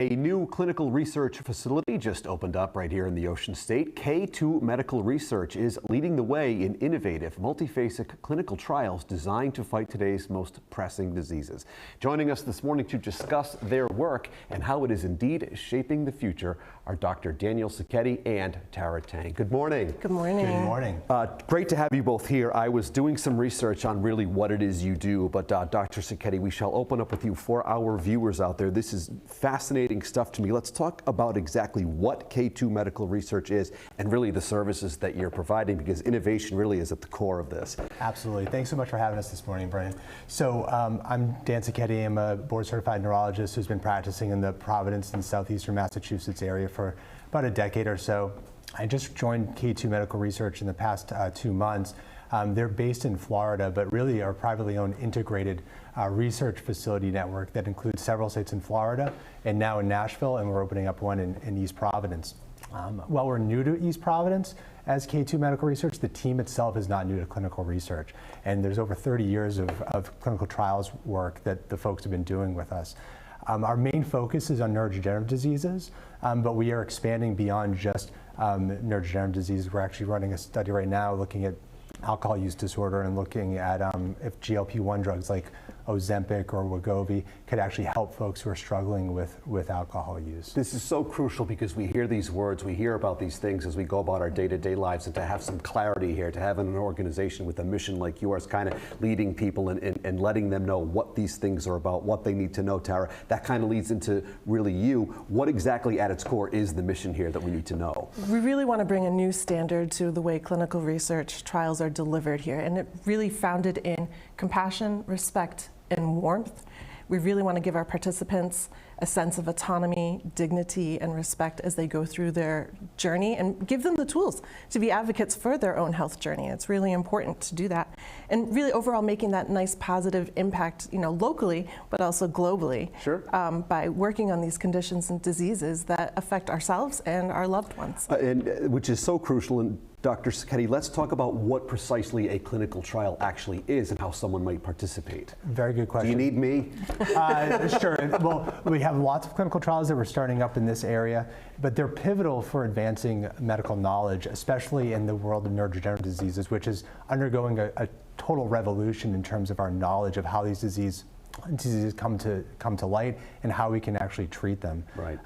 A new clinical research facility just opened up right here in the Ocean State. K2 Medical Research is leading the way in innovative, multiphasic clinical trials designed to fight today's most pressing diseases. Joining us this morning to discuss their work and how it is indeed shaping the future are Dr. Daniel Sacchetti and Tara Tang. Good morning. Good morning. Good morning. Great to have you both here. I was doing some research on really what it is you do, but Dr. Sacchetti, we shall open up with you for our viewers out there. This is fascinating stuff to me. Let's talk about exactly what K2 Medical Research is and really the services that you're providing, because innovation really is at the core of this. Absolutely. Thanks so much for having us this morning, Brian. So I'm Dan Sacchetti. I'm a board-certified neurologist who's been practicing in the Providence and southeastern Massachusetts area for about a decade or so. I just joined K2 Medical Research in the past 2 months. They're based in Florida, but really are a privately owned integrated research facility network that includes several sites in Florida and now in Nashville, and we're opening up one in East Providence. While we're new to East Providence as K2 Medical Research, the team itself is not new to clinical research. And there's over 30 years of clinical trials work that the folks have been doing with us. Our main focus is on neurodegenerative diseases, but we are expanding beyond just neurodegenerative diseases. We're actually running a study right now looking at alcohol use disorder and looking at if GLP-1 drugs like Ozempic or Wegovy could actually help folks who are struggling with alcohol use. This is so crucial because we hear these words, we hear about these things as we go about our day-to-day lives, and to have some clarity here, to have an organization with a mission like yours kind of leading people and letting them know what these things are about, what they need to know, Tara, that kind of leads into really you. What exactly at its core is the mission here that we need to know? We really want to bring a new standard to the way clinical research trials are delivered here, and it really founded in compassion, respect, and warmth. We really want to give our participants a sense of autonomy, dignity, and respect as they go through their journey, and give them the tools to be advocates for their own health journey. It's really important to do that. And really overall making that nice positive impact, locally, but also globally. Sure. By working on these conditions and diseases that affect ourselves and our loved ones. Which is so crucial. And Dr. Sacchetti, let's talk about what precisely a clinical trial actually is and how someone might participate. Very good question. Do you need me? Sure. Well, we have lots of clinical trials that we're starting up in this area, but they're pivotal for advancing medical knowledge, especially in the world of neurodegenerative diseases, which is undergoing a total revolution in terms of our knowledge of how these diseases come to light and how we can actually treat them. Right.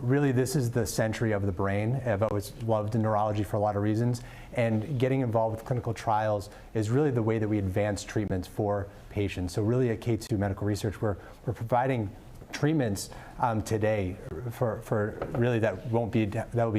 Really, this is the century of the brain. I've always loved neurology for a lot of reasons, and getting involved with clinical trials is really the way that we advance treatments for patients. So really at K2 Medical Research, we're providing treatments today for really that will be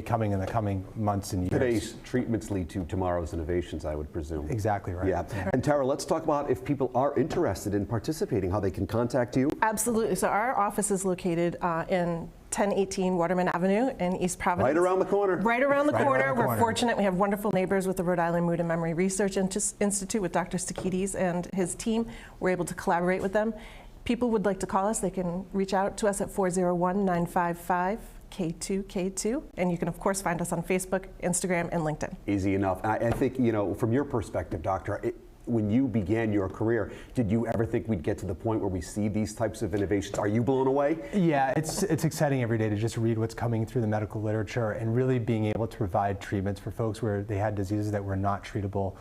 coming in the coming months and years. Today's treatments lead to tomorrow's innovations, I would presume. Exactly right. Yeah. And Tara, let's talk about if people are interested in participating, how they can contact you. Absolutely. So our office is located in 1018 Waterman Avenue in East Providence. Right around the corner. Right around the corner. We're corner. fortunate. We have wonderful neighbors with the Rhode Island Mood and Memory Research Institute with Dr. Sacchetti and his team. We're able to collaborate with them. People would like to call us, they can reach out to us at 401-955-K2K2, and you can of course find us on Facebook, Instagram, and LinkedIn. Easy enough. I think, from your perspective, Doctor, when you began your career, did you ever think we'd get to the point where we see these types of innovations? Are you blown away? Yeah, it's exciting every day to just read what's coming through the medical literature and really being able to provide treatments for folks where they had diseases that were not treatable,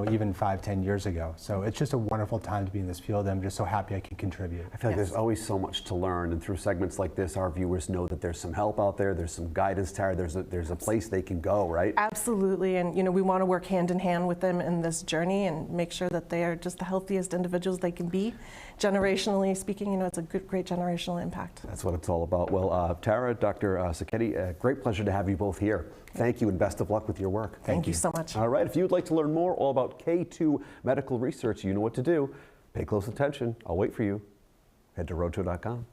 even 5-10 years ago. So it's just a wonderful time to be in this field. I'm just so happy I can contribute. I feel like there's always so much to learn, and through segments like this, our viewers know that there's some help out there, there's some guidance, Tara, there's a place they can go, right? Absolutely, and we want to work hand in hand with them in this journey and make sure that they are just the healthiest individuals they can be. Generationally speaking, it's a great generational impact. That's what it's all about. Well, Tara, Dr. Sacchetti, great pleasure to have you both here. Thank you and best of luck with your work. Thank you so much. All right, if you'd like to learn more all about K2 Medical Research, you know what to do. Pay close attention. I'll wait for you. Head to roadto.com.